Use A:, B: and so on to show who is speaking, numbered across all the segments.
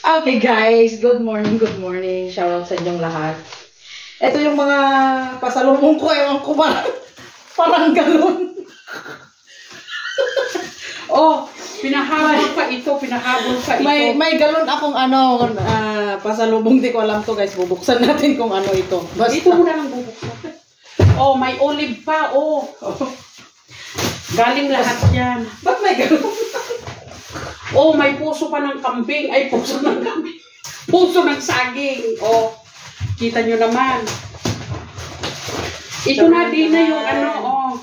A: Okay guys, good morning, good morning. Shoutout sa inyong lahat. Ito yung mga pasalubong ko, ewan ko parang galon.
B: Oh, pinahabol pa ito.
A: May galon akong pasalubong, di ko alam to guys. Bubuksan natin kung ano ito.
B: Basta. Dito muna lang bubuksan. Oh, may olive pa, oh. Galing lahat yan.
A: Ba't may galon?
B: Oh, may puso pa ng kambing. Ay, puso ng kambing. Puso ng saging. Oh, kita nyo naman. Ito na din na yung oh.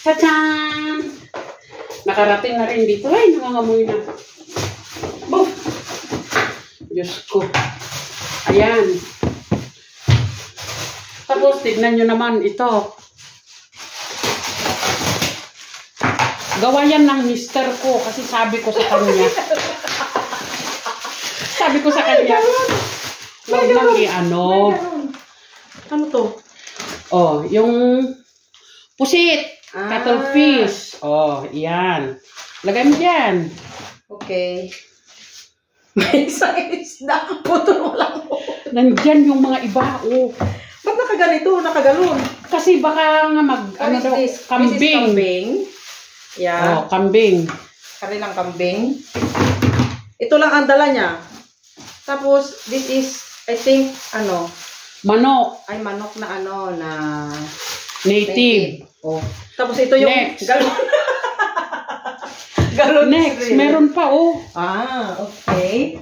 B: Tachan! Nakarating na rin dito. Ay, nangangamoy na. Boom! Diyos ko. Ayan. Tapos, tignan nyo naman ito. Gawa yan ng mister ko kasi sabi ko sa kanya. Huwag lang i-ano.
A: Ano to?
B: Oh, yung pusit. Cuttlefish. Oh, yan. Lagay mo dyan.
A: Okay. May isang isda. Putol mo lang po.
B: Nandyan yung mga iba. Oh.
A: Ba't nakaganito? Nakagalon?
B: Kasi baka nga
A: Kambing. This is kambing. Yeah.
B: Oh, kambing.
A: Kari ng kambing. Ito lang ang dala niya. Tapos, this is, I think,
B: manok.
A: Ay, manok na na
B: native.
A: Oh. Tapos ito yung
B: next.
A: galon. Galon
B: next. Meron pa, oh.
A: Ah, okay.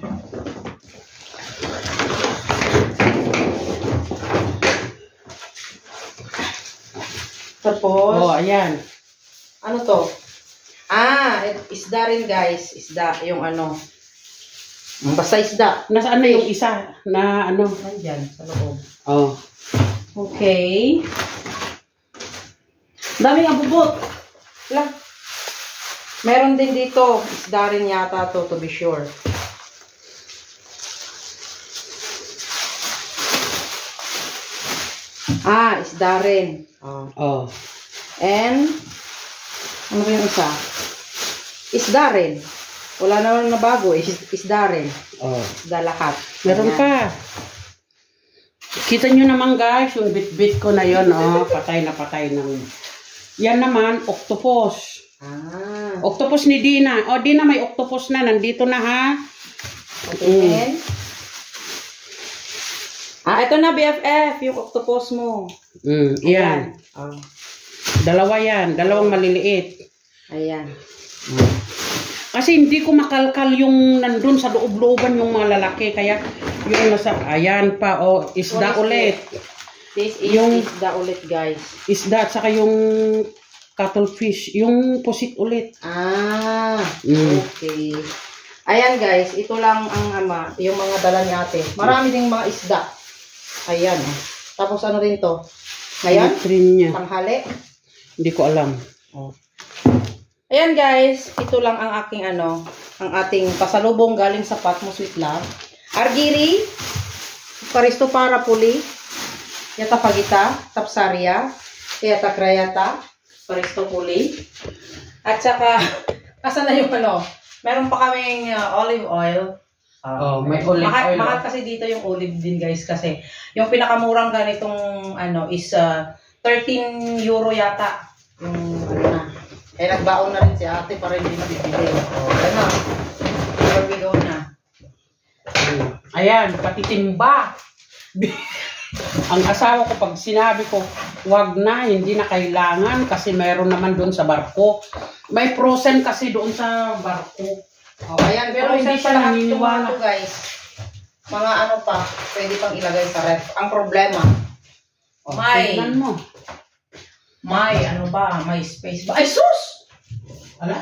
A: Tapos,
B: oh, ayan.
A: Ano to? Ah, isda rin guys. Isda, yung basta isda.
B: Nasaan na yung isa na
A: Nandyan, sa loob.
B: Oh.
A: Okay. Daming abubot. Lang. Meron din dito. Isda rin yata to be sure. Ah, isda rin. Oh.
B: Oh.
A: And, ano ba yung isa? Isda rin. Wala naman na bago. Isda rin.
B: Oh.
A: Isda lahat.
B: Meron pa. Kita nyo naman guys, yung bit-bit ko na yon, oh, patay na. Yan naman, octopus.
A: Ah.
B: Octopus ni Dina. Oh, Dina, may octopus na. Nandito na, ha?
A: Okay. Ito na, BFF. Yung octopus mo.
B: Yan.
A: Oh.
B: Dalawa yan. Dalawang maliliit.
A: Ayan.
B: Kasi hindi ko makalkal yung nandun sa loob-looban yung mga lalaki. Kaya yung nasa, ayan pa, oh, isda ulit.
A: This is yung isda ulit, guys.
B: Isda, at saka yung cuttlefish, yung pusit ulit.
A: Ah, okay. Ayan, guys, ito lang ang yung mga dala ni ate. Marami ding mga isda. Ayan. Tapos ano rin to? Ngayon? Tanghali?
B: Hindi ko alam.
A: Oh. Ayan guys, ito lang ang aking ang ating pasalubong galing sa Patmo Sweet Love. Argiri, Paristo para puli, Yata Pagita, Tapsaria, Yata Krayata, Paristo puli. At saka, asan na yung meron pa kaming olive oil.
B: May olive oil.
A: Mahal kasi dito yung olive din guys kasi yung pinakamurang ganitong is 13 euro yata. Yung na. Eh, nagbaon na rin si ate para hindi mabibili. Bigaw na.
B: Ayan, pati timba. Ang asawa ko, pag sinabi ko, wag na, hindi na kailangan kasi meron naman doon sa barko. May frozen kasi doon sa barko.
A: Ayan, pero hindi siya naniniwala. Guys. Mga pa, pwede pang ilagay sa ref. Ang problema, may space ba? Ay, sus!
B: Ala?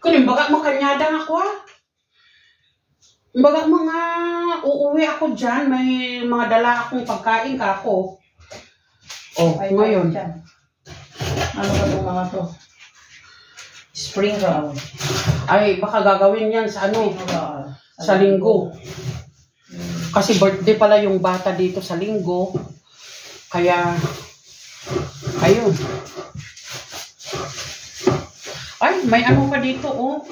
B: Kunin, baga makanyada nga ako, Baga mga uuwi ako dyan, may mga dala akong pagkain ka ako. Oh, ay, ngayon.
A: Ano ba itong mga to? Spring roll.
B: Ay, baka gagawin yan sa sa linggo. Kasi birthday pala yung bata dito sa linggo. Kaya, ayun. Ay, may ano pa dito, oh.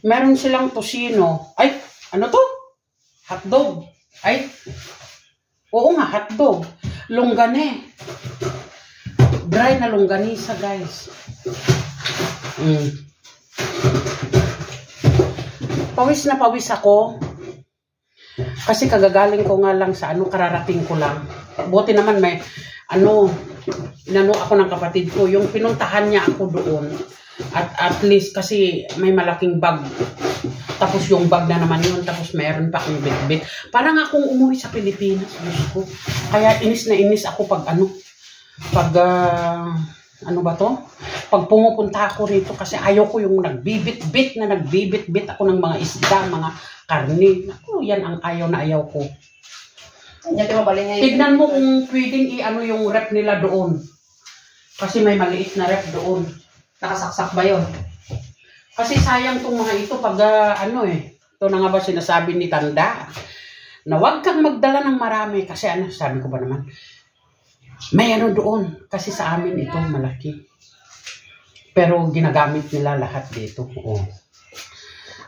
B: Meron silang tosino. Ay, ano to? Hotdog. Ay, oo nga, hotdog. Longgane. Dry na longganisa, guys. Pawis na pawis ako. Kasi kagagaling ko nga lang sa kararating ko lang. Buti naman may, inano ako ng kapatid ko. Yung pinuntahan niya ako doon. At least kasi may malaking bag. Tapos yung bag na naman yun. Tapos mayroon pa akong bit-bit. Parang akong umuwi sa Pilipinas. Ko. Kaya inis na inis ako pag ano ba to? Pag pumupunta ako rito kasi ayaw ko yung nagbibit-bit ako ng mga isda, mga karne. Ako, yan ang ayaw na ayaw ko. Tignan mo kung pwedeng yung rep nila doon. Kasi may maliit na rep doon.
A: Nakasaksak ba yun?
B: Kasi sayang tong mga ito pag ito na nga ba sinasabi ni Tanda na huwag kang magdala ng marami kasi sabi ko ba naman may doon kasi sa amin ito malaki pero ginagamit nila lahat dito.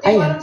B: Ayan.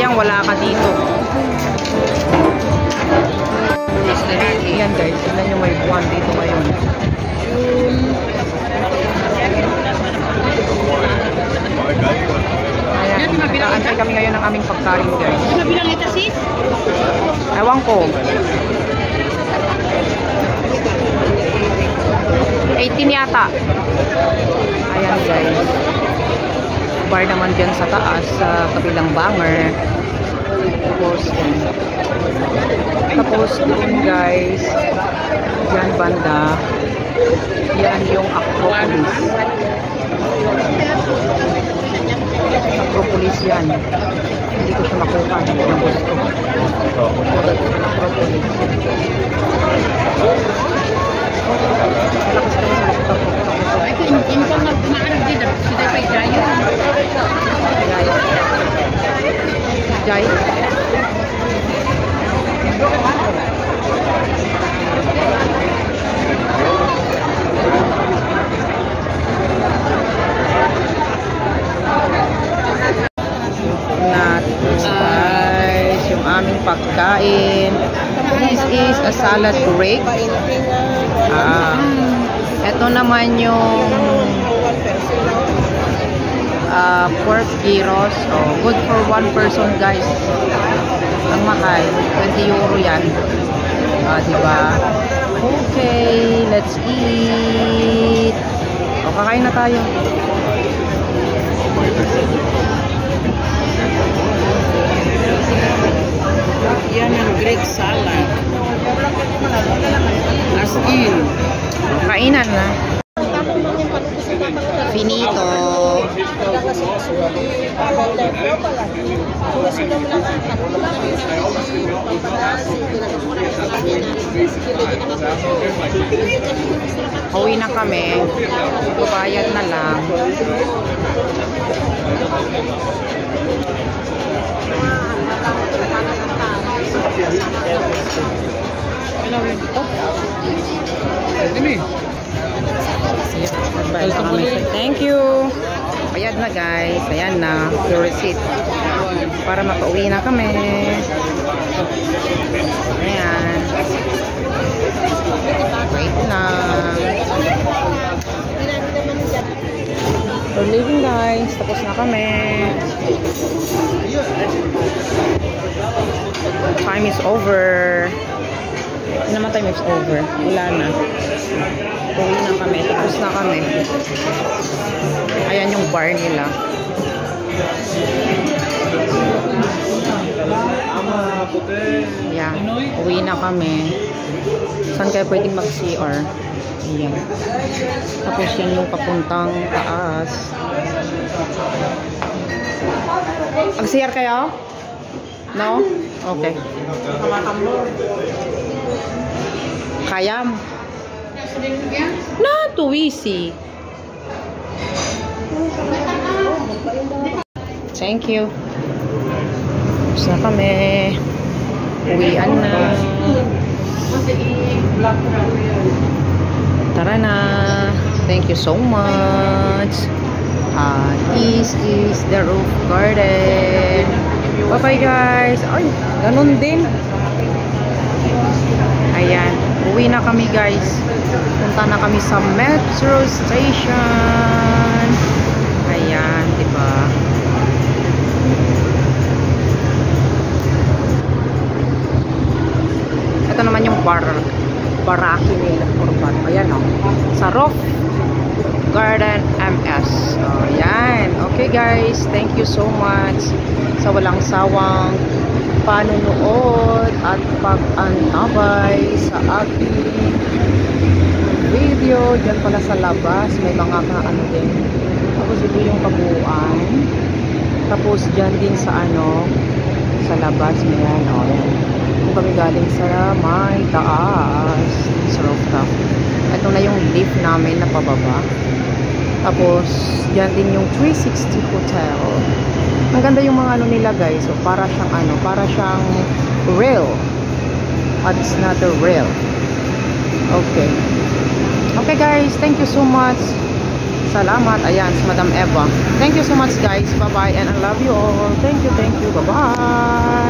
A: Sayang wala ka dito. Yan guys, tignan nyo may buwan dito ngayon. Ayan, nag-aantay kami ngayon ng aming pagkain guys.
C: Ano bilang ito sis?
A: Ewan ko. 18 yata. Ayan guys. Bar naman dyan sa taas, sa kabilang banger. Tapos doon guys, yan banda, yan yung Acropolis. Acropolis yan. Hindi ko siya makuha. Hindi ko gusto. Acropolis. Malakas kami sa laptop.
C: Ay, kung ka mag-maarap dito, sila kay Jayo.
A: Jai. Guys, yung aming pagkain. This is a salad break. Ito naman yung pork gyros. Oh, good for one person guys. Ang mahal, 20 euro yan. Diba? Okay, let's eat. O, kakain na tayo.
C: Yan ang Greek salad. As in.
A: Kainan na. Finito. Uwi na kami. Bayad na lang. Thank you. Bayad na guys. Ayan na. Your receipt. Para makauwi na kami. Ayan. Wait lang. We're leaving guys. Tapos na kami. Time is over. Hindi naman time is over. Wala na. Uwi na kami. Tapos na kami. Ayan yung bar nila. Yeah. Uwi na kami. Saan kaya pwedeng mag-CR? Ayan. Tapos yan yung papuntang taas. Mag-CR kayo? No? Okay. Kayam. Not too easy. Thank you. Tapos na kami. Uwian na. Tara na. Thank you so much. This is the roof garden. Bye-bye guys. Ay, ganun din. Ayan. Uwi na kami guys. Punta na kami sa metro station. Ayan, diba? Ito naman yung baraki nila. Ayan o. Sa Roof Garden MS. Ayan. Okay guys. Thank you so much sa walang sawang panunood at pag-antabay sa aking video. Diyan pala sa labas may mga ano din. Tapos ito yung kabuuan. Tapos dyan din sa ano, sa labas may ano. Kung kami galing sa may taas sa rooftop. Ito na yung lift namin na pababa. Tapos dyan din yung 360 Hotel. Ang ganda yung mga ano nila guys. So para siyang ano, para siyang rail. But it's not a rail. Okay. Okay guys, thank you so much. Salamat. Ayan, si Madam Eva. Thank you so much guys. Bye-bye and I love you all. Thank you. Bye-bye.